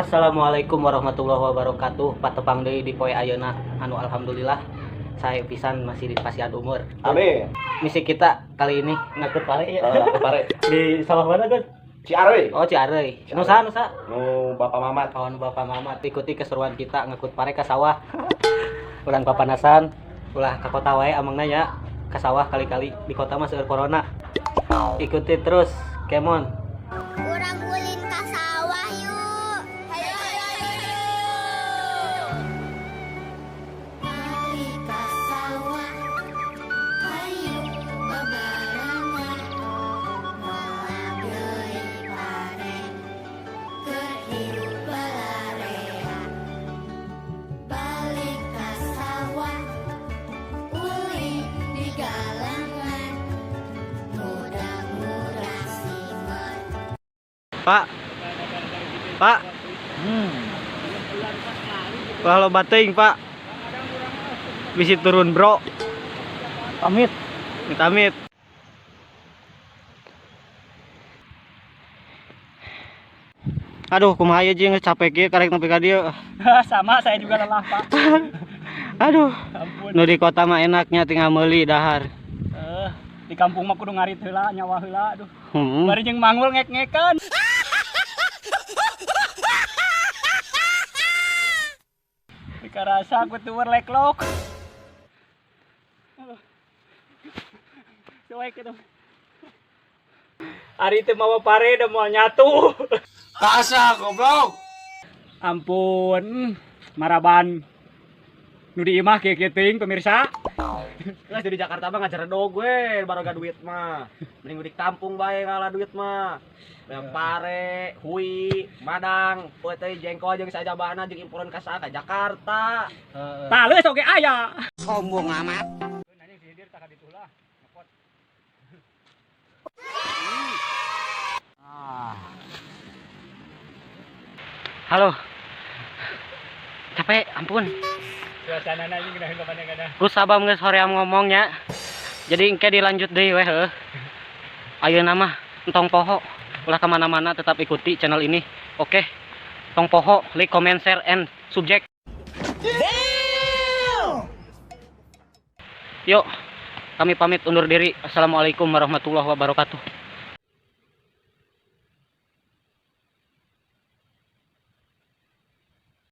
Assalamualaikum warahmatullahi wabarakatuh. Patepang deui di poe ayeuna anu alhamdulillah saya pisan masih di pasian umur. Amin. Misi kita kali ini ngakut pare ya. Pare. Di sawah mana kan? Ciareuy. Oh Ciareuy. Nusa. Nu Bapak Mamat. Kawan Bapak Mamat ikuti keseruan kita ngakut pare ka sawah. Urang papanasan, ulah ka kota wae amangna ya. Ka sawah kali-kali di kota mah seueur corona. Ikuti terus, Kemon. Kurang ulin ka sawah yuk. Hayo. Kali ka sawah. Hayu babarengan. Moal deui pare. Keur hirup balarea. Balik ka sawah. Ulin di galangan. Mudah-mudah simet. Pak. Kalau bating, Pak. Bisi turun, Bro. Pamit. Amit. Aduh, kumaha jeung capek ge karek nepi ka dieu. Sama, saya juga lelah, Pak. Aduh. Ampun. Nu di kota mah enaknya tinggal meuli dahar. Di kampung mah kudu ngarit heula, nyawa heula, aduh. Bari jeung mangul ngek-ngekan. Dikarasa aku tuh leklok. Cuek itu. Ari teh mawa pare da moal nyatu. Kasa goblok. Ampun, maraban. Nu di imah kieu teuing pemirsa. Geus di Jakarta mah ngajar dog we, baroga duit mah. Mending di kampung bae ngalah duit mah. Yang pare, hui, madang, poe teh jengkol jeung sajabana jeung impuran ka ka Jakarta. Tah leus oge aya. Sombong amat. Anjing si Hidir tah ka ditu lah. Ngepot. Halo. Capek, ampun. Suasana anjing geuna ka mana-mana. Ku sabam geus hoream ngomongnya. Jadi engke dilanjut deui we heuh. Ayeuna mah entong poho. Ulah kemana-mana tetap ikuti channel ini. Oke. Tong poho, like, comment, share, and subject. Yuk, kami pamit undur diri. Assalamualaikum warahmatullahi wabarakatuh.